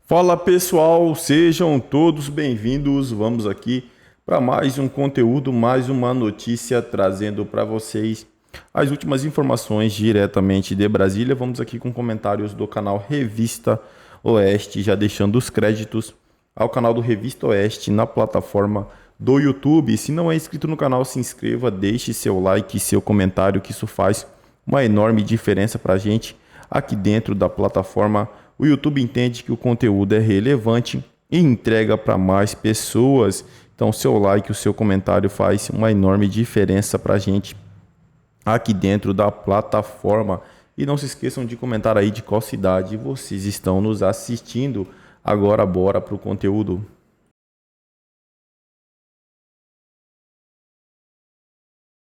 Fala pessoal, sejam todos bem-vindos. Vamos aqui para mais um conteúdo, mais uma notícia trazendo para vocês as últimas informações diretamente de Brasília. Vamos aqui com comentários do canal Revista Oeste, já deixando os créditos ao canal do Revista Oeste na plataforma do YouTube. Se não é inscrito no canal, se inscreva, deixe seu like, seu comentário, que isso faz uma enorme diferença para a gente aqui dentro da plataforma. O YouTube entende que o conteúdo é relevante e entrega para mais pessoas. Então, o seu like, o seu comentário faz uma enorme diferença para a gente aqui dentro da plataforma. E não se esqueçam de comentar aí de qual cidade vocês estão nos assistindo. Agora, bora para o conteúdo.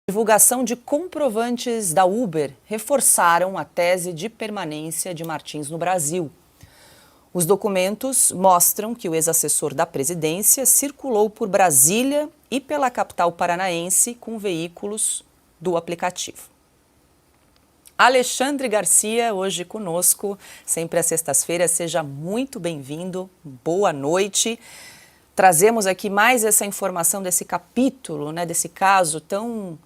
Divulgação de comprovantes da Uber reforçaram a tese de permanência de Martins no Brasil. Os documentos mostram que o ex-assessor da presidência circulou por Brasília e pela capital paranaense com veículos do aplicativo. Alexandre Garcia, hoje conosco, sempre às sextas-feiras, seja muito bem-vindo, boa noite. Trazemos aqui mais essa informação desse capítulo, desse caso tão,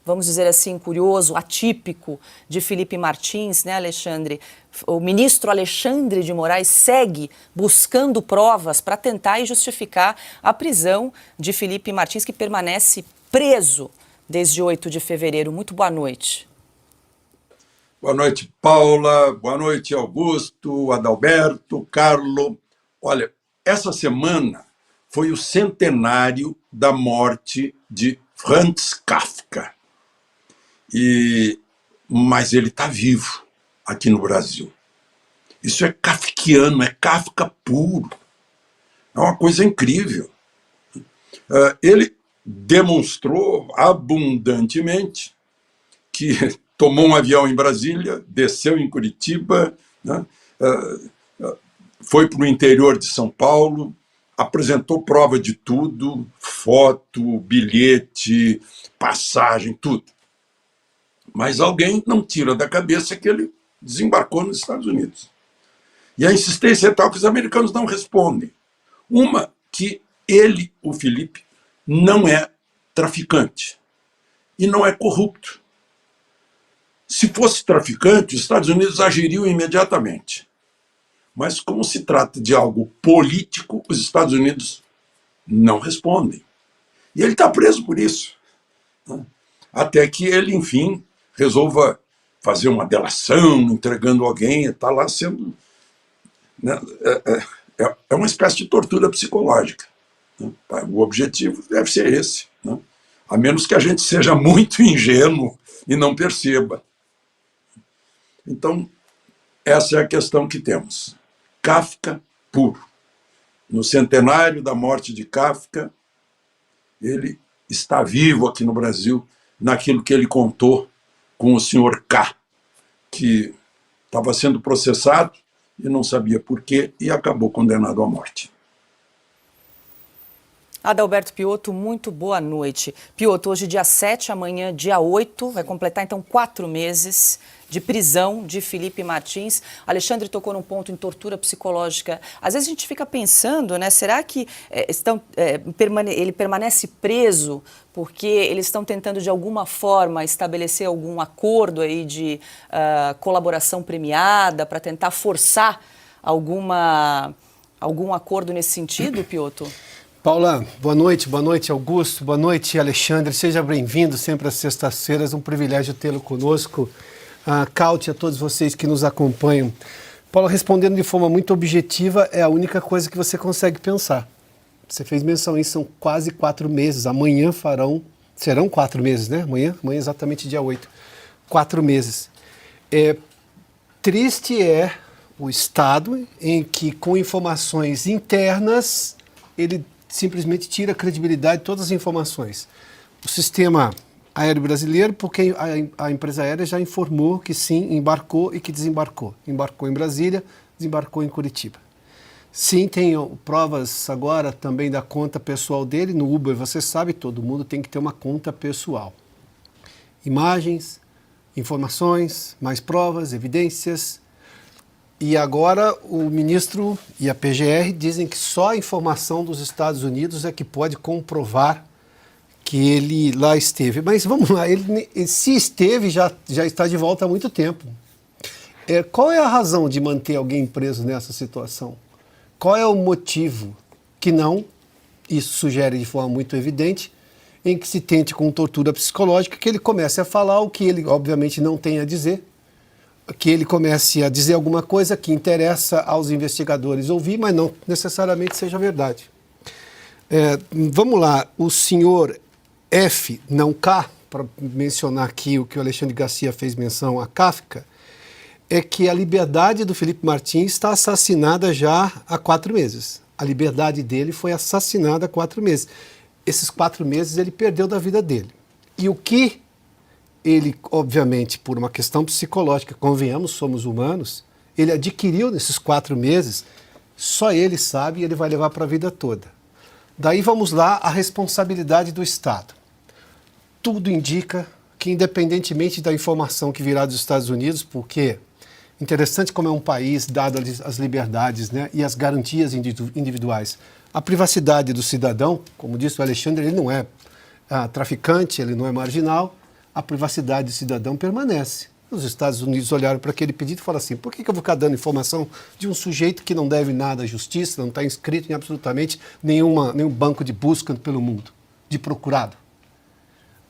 vamos dizer assim, curioso, atípico de Felipe Martins, Alexandre? O ministro Alexandre de Moraes segue buscando provas para tentar justificar a prisão de Felipe Martins, que permanece preso desde 8 de fevereiro. Muito boa noite. Boa noite, Paula. Boa noite, Augusto, Adalberto, Carlo. Olha, essa semana foi o centenário da morte de Franz Kafka. Mas ele está vivo aqui no Brasil. Isso é kafkiano, é Kafka puro. É uma coisa incrível. Ele demonstrou abundantemente que tomou um avião em Brasília, desceu em Curitiba, foi para o interior de São Paulo, apresentou prova de tudo, foto, bilhete, passagem, tudo. Mas alguém não tira da cabeça que ele desembarcou nos Estados Unidos. E a insistência é tal que os americanos não respondem. Uma, que ele, o Felipe, não é traficante e não é corrupto. Se fosse traficante, os Estados Unidos agiriam imediatamente. Mas como se trata de algo político, os Estados Unidos não respondem. E ele está preso por isso. Até que ele, enfim, resolva fazer uma delação, entregando alguém, está lá sendo... É uma espécie de tortura psicológica. O objetivo deve ser esse. A menos que a gente seja muito ingênuo e não perceba. Então, essa é a questão que temos. Kafka puro. No centenário da morte de Kafka, ele está vivo aqui no Brasil, naquilo que ele contou com o senhor K, que estava sendo processado e não sabia por quê e acabou condenado à morte. Adalberto Piotto, muito boa noite. Piotto, hoje dia 7, amanhã dia 8, vai completar então 4 meses de prisão de Felipe Martins. Alexandre tocou num ponto em tortura psicológica. Às vezes a gente fica pensando, será que ele permanece preso porque eles estão tentando de alguma forma estabelecer algum acordo aí de colaboração premiada para tentar forçar algum acordo nesse sentido, Piotto? Paula, boa noite Augusto, boa noite Alexandre, seja bem-vindo sempre às sextas-feiras, um privilégio tê-lo conosco. Caute a todos vocês que nos acompanham. Paula, respondendo de forma muito objetiva, é a única coisa que você consegue pensar. Você fez menção isso, são quase 4 meses, amanhã serão 4 meses, né? Amanhã exatamente dia 8, 4 meses. Triste é o estado em que, com informações internas, ele simplesmente tira a credibilidade de todas as informações. O sistema aéreo brasileiro, porque a empresa aérea já informou que sim, embarcou e que desembarcou. Embarcou em Brasília, desembarcou em Curitiba. Sim, tem provas agora também da conta pessoal dele. No Uber, você sabe, todo mundo tem que ter uma conta pessoal. Imagens, informações, mais provas, evidências. E agora o ministro e a PGR dizem que só a informação dos Estados Unidos é que pode comprovar que ele lá esteve. Mas vamos lá, ele se esteve, já está de volta há muito tempo. Qual é a razão de manter alguém preso nessa situação? Qual é o motivo que não, isso sugere de forma muito evidente, em que se tente com tortura psicológica que ele comece a falar o que ele obviamente não tem a dizer, que ele comece a dizer alguma coisa que interessa aos investigadores ouvir, mas não necessariamente seja verdade. Vamos lá, o senhor F, não K, para mencionar aqui o que o Alexandre Garcia fez menção a Kafka, é que a liberdade do Felipe Martins está assassinada já há 4 meses. A liberdade dele foi assassinada há 4 meses. Esses 4 meses ele perdeu da vida dele. E o que ele, obviamente, por uma questão psicológica, convenhamos, somos humanos, ele adquiriu nesses 4 meses, só ele sabe e ele vai levar para a vida toda. Daí vamos lá, a responsabilidade do Estado. Tudo indica que, independentemente da informação que virá dos Estados Unidos, porque interessante como é um país, dado as liberdades, né, e as garantias individuais, a privacidade do cidadão, como disse o Alexandre, ele não é traficante, ele não é marginal, a privacidade do cidadão permanece. Os Estados Unidos olharam para aquele pedido e falaram assim, por que eu vou ficar dando informação de um sujeito que não deve nada à justiça, não está inscrito em absolutamente nenhum banco de busca pelo mundo, de procurado?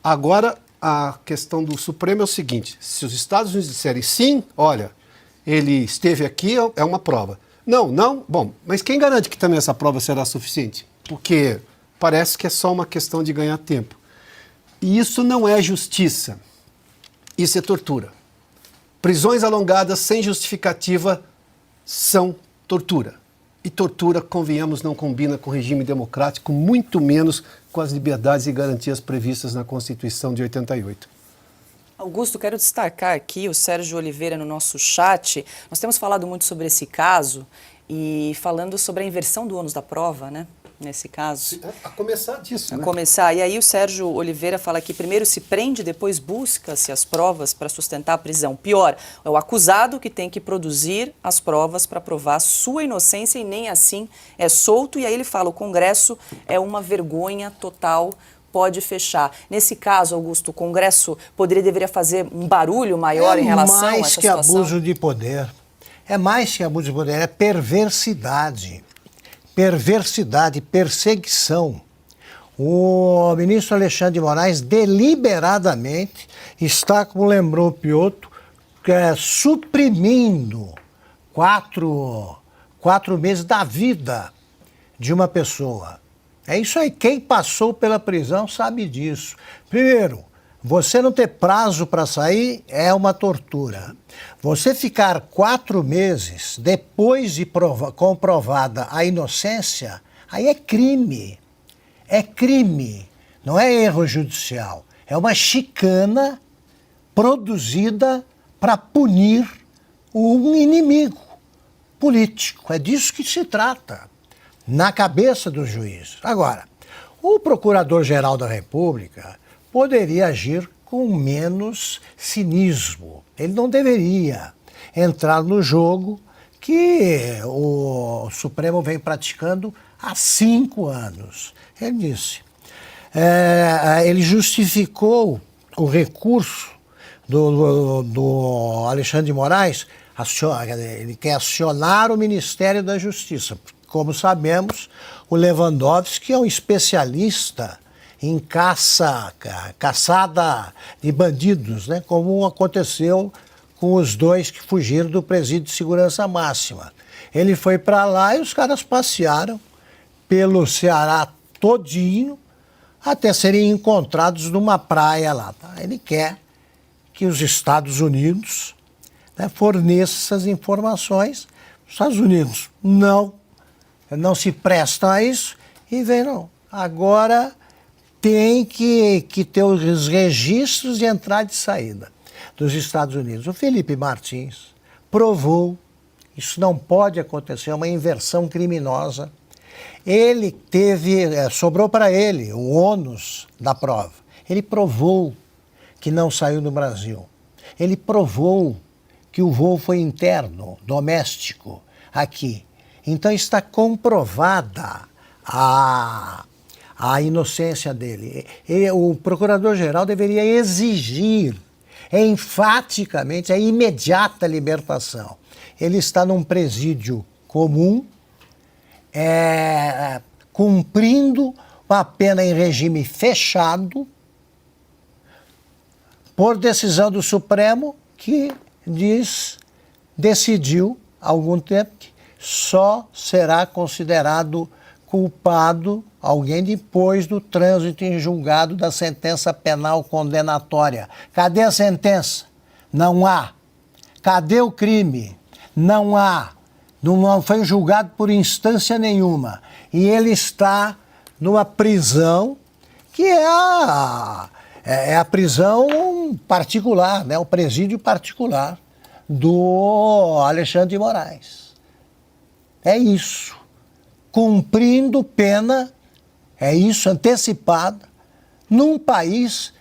Agora, a questão do Supremo é o seguinte, se os Estados Unidos disserem sim, olha, ele esteve aqui, é uma prova. Não, bom, mas quem garante que também essa prova será suficiente? Porque parece que é só uma questão de ganhar tempo. E isso não é justiça, isso é tortura. Prisões alongadas sem justificativa são tortura. E tortura, convenhamos, não combina com o regime democrático, muito menos com as liberdades e garantias previstas na Constituição de 88. Augusto, quero destacar aqui o Sérgio Oliveira no nosso chat. Nós temos falado muito sobre esse caso e falando sobre a inversão do ônus da prova, né? Nesse caso. A começar disso, né? A começar. E aí o Sérgio Oliveira fala que primeiro se prende, depois busca-se as provas para sustentar a prisão. Pior, é o acusado que tem que produzir as provas para provar sua inocência e nem assim é solto. E aí ele fala, o Congresso é uma vergonha total, pode fechar. Nesse caso, Augusto, o Congresso deveria fazer um barulho maior em relação a essa situação? É mais que abuso de poder. É mais que abuso de poder, é perversidade. Perversidade, perseguição. O ministro Alexandre de Moraes deliberadamente está, como lembrou o Piotr, suprimindo quatro meses da vida de uma pessoa. É isso aí, quem passou pela prisão sabe disso. Primeiro, você não ter prazo para sair é uma tortura. Você ficar 4 meses depois de comprovada a inocência, aí é crime. É crime, não é erro judicial. É uma chicana produzida para punir um inimigo político. É disso que se trata, na cabeça do juiz. Agora, o Procurador-Geral da República poderia agir com menos cinismo. Ele não deveria entrar no jogo que o Supremo vem praticando há 5 anos. Ele disse, ele justificou o recurso do Alexandre de Moraes, ele quer acionar o Ministério da Justiça. Como sabemos, o Lewandowski é um especialista em caçada de bandidos, né? Como aconteceu com os 2 que fugiram do presídio de segurança máxima. Ele foi para lá e os caras passearam pelo Ceará todinho até serem encontrados numa praia lá. Tá? Ele quer que os Estados Unidos, né, forneçam essas informações. Os Estados Unidos não se prestam a isso e vem, não. Agora tem que ter os registros de entrada e saída dos Estados Unidos. O Felipe Martins provou, isso não pode acontecer, é uma inversão criminosa. Ele sobrou para ele o ônus da prova. Ele provou que não saiu do Brasil. Ele provou que o voo foi interno, doméstico, aqui. Então está comprovada a inocência dele. E o procurador-geral deveria exigir enfaticamente a imediata libertação. Ele está num presídio comum, cumprindo uma pena em regime fechado, por decisão do Supremo, que decidiu há algum tempo que só será considerado culpado alguém depois do trânsito em julgado da sentença penal condenatória. Cadê a sentença? Não há. Cadê o crime? Não há. Não foi julgado por instância nenhuma. E ele está numa prisão que é a prisão particular, né? O presídio particular do Alexandre de Moraes. É isso. Cumprindo pena, é isso, antecipada, num país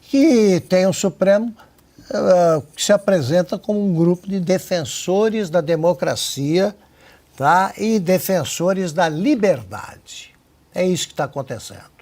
que tem o Supremo que se apresenta como um grupo de defensores da democracia, tá? E defensores da liberdade. É isso que está acontecendo.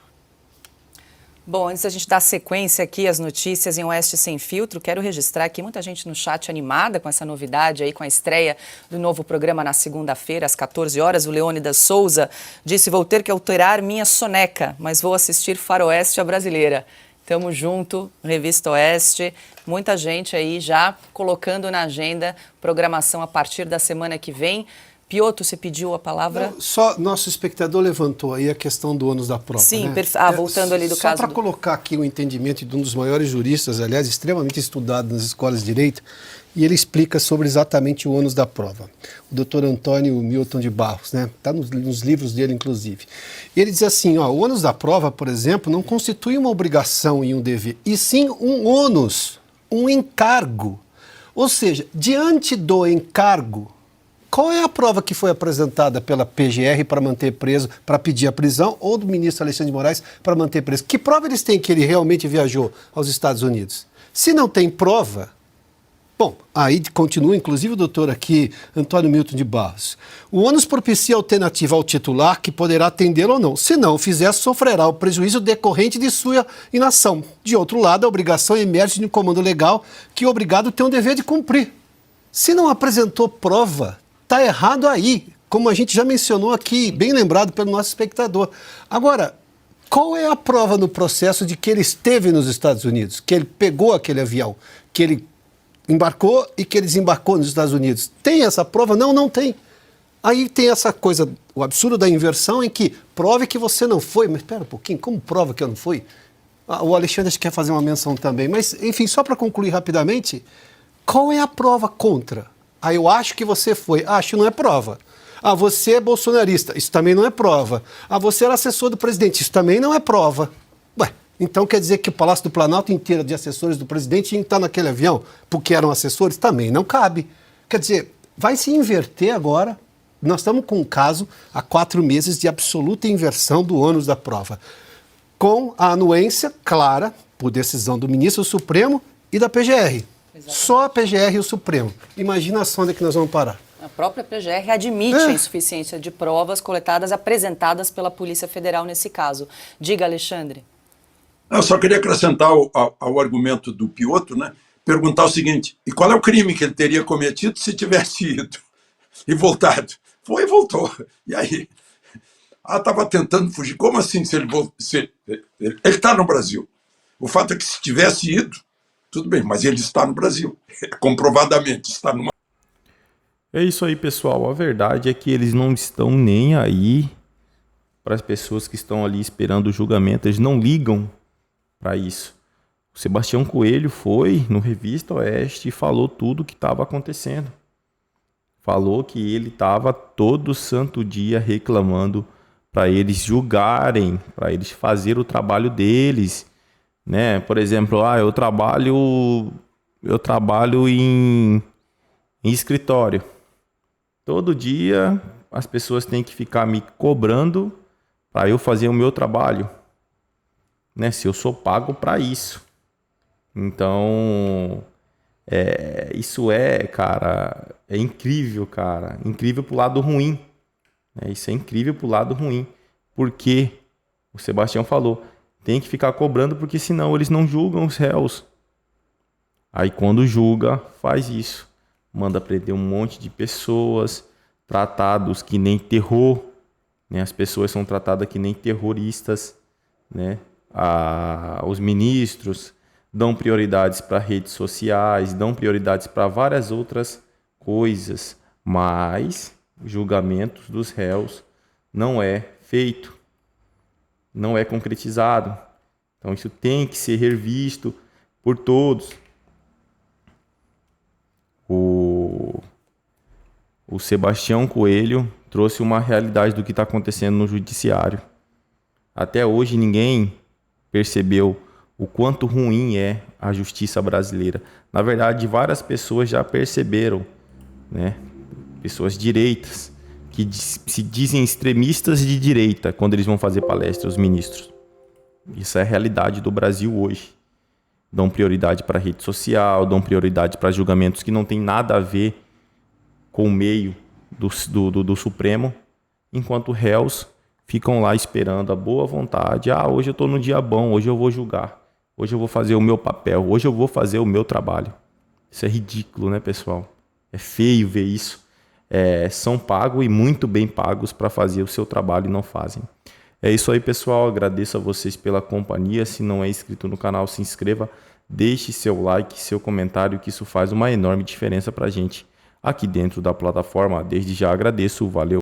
Bom, antes da gente dar sequência aqui às notícias em Oeste Sem Filtro, quero registrar aqui muita gente no chat animada com essa novidade aí, com a estreia do novo programa na segunda-feira, às 14 horas. O Leônidas Souza disse: vou ter que alterar minha soneca, mas vou assistir Faroeste à Brasileira. Tamo junto, Revista Oeste. Muita gente aí já colocando na agenda programação a partir da semana que vem. Piotr, você pediu a palavra? Não, só nosso espectador levantou aí a questão do ônus da prova. Sim, né? voltando ali do só caso. Só para colocar aqui o entendimento de um dos maiores juristas, aliás, extremamente estudado nas escolas de direito, e ele explica sobre exatamente o ônus da prova. O doutor Antônio Milton de Barros, né? Está nos livros dele, inclusive. Ele diz assim, ó, o ônus da prova, por exemplo, não constitui uma obrigação e um dever, e sim um ônus, um encargo. Ou seja, diante do encargo, qual é a prova que foi apresentada pela PGR para manter preso, para pedir a prisão, ou do ministro Alexandre de Moraes para manter preso? Que prova eles têm que ele realmente viajou aos Estados Unidos? Se não tem prova, bom, aí continua inclusive o doutor aqui, Antônio Milton de Barros. O ônus propicia alternativa ao titular que poderá atendê-lo ou não. Se não o fizer, sofrerá o prejuízo decorrente de sua inação. De outro lado, a obrigação emerge de um comando legal que o obrigado tem o dever de cumprir. Se não apresentou prova, está errado aí, como a gente já mencionou aqui, bem lembrado pelo nosso espectador. Agora, qual é a prova no processo de que ele esteve nos Estados Unidos, que ele pegou aquele avião, que ele embarcou e que ele desembarcou nos Estados Unidos? Tem essa prova? Não, não tem. Aí tem essa coisa, o absurdo da inversão em que prove que você não foi. Mas espera um pouquinho, como prova que eu não fui? O Alexandre quer fazer uma menção também. Mas, enfim, só para concluir rapidamente, qual é a prova contra? Eu acho que você foi. Acho não é prova. Você é bolsonarista. Isso também não é prova. Você era assessor do presidente. Isso também não é prova. Ué, então quer dizer que o Palácio do Planalto inteiro de assessores do presidente tinha que estar naquele avião porque eram assessores? Também não cabe. Quer dizer, vai se inverter agora. Nós estamos com um caso há 4 meses de absoluta inversão do ônus da prova. Com a anuência clara, por decisão do ministro Supremo e da PGR. Exatamente. Só a PGR e o Supremo. Imagina a sonda que nós vamos parar. A própria PGR admite a insuficiência de provas coletadas, apresentadas pela Polícia Federal nesse caso. Diga, Alexandre. Eu só queria acrescentar ao argumento do Piotr, né? Perguntar o seguinte: e qual é o crime que ele teria cometido se tivesse ido e voltado? Foi e voltou. E aí? Estava tentando fugir. Como assim se ele voltou? Ele está no Brasil. O fato é que se tivesse ido, tudo bem, mas ele está no Brasil. Comprovadamente está numa... É isso aí, pessoal. A verdade é que eles não estão nem aí para as pessoas que estão ali esperando o julgamento. Eles não ligam para isso. O Sebastião Coelho foi no Revista Oeste e falou tudo o que estava acontecendo. Falou que ele estava todo santo dia reclamando para eles julgarem, para eles fazerem o trabalho deles. Né? Por exemplo, eu trabalho em escritório. Todo dia as pessoas têm que ficar me cobrando para eu fazer o meu trabalho, né? Se eu sou pago para isso. Então, Isso cara, é incrível, cara. Incrível pro lado ruim. Isso é incrível pro lado ruim. Porque, o Sebastião falou, tem que ficar cobrando porque senão eles não julgam os réus. Aí quando julga, faz isso. Manda prender um monte de pessoas, tratados que nem terror. As pessoas são tratadas que nem terroristas. Os ministros dão prioridades para redes sociais, dão prioridades para várias outras coisas, mas julgamentos dos réus não é feito, não é concretizado. Então isso tem que ser revisto por todos. O Sebastião Coelho trouxe uma realidade do que está acontecendo no judiciário. Até hoje ninguém percebeu o quanto ruim é a justiça brasileira. Na verdade, várias pessoas já perceberam, Pessoas direitas, que se dizem extremistas de direita quando eles vão fazer palestra, os ministros. Isso é a realidade do Brasil hoje. Dão prioridade para a rede social, dão prioridade para julgamentos que não tem nada a ver com o meio do Supremo, enquanto réus ficam lá esperando a boa vontade. Hoje eu estou no dia bom, hoje eu vou julgar. Hoje eu vou fazer o meu papel, hoje eu vou fazer o meu trabalho. Isso é ridículo, né, pessoal? É feio ver isso. São pagos e muito bem pagos para fazer o seu trabalho e não fazem. É isso aí, pessoal. Agradeço a vocês pela companhia. Se não é inscrito no canal, se inscreva. Deixe seu like, seu comentário, que isso faz uma enorme diferença para a gente aqui dentro da plataforma. Desde já agradeço. Valeu.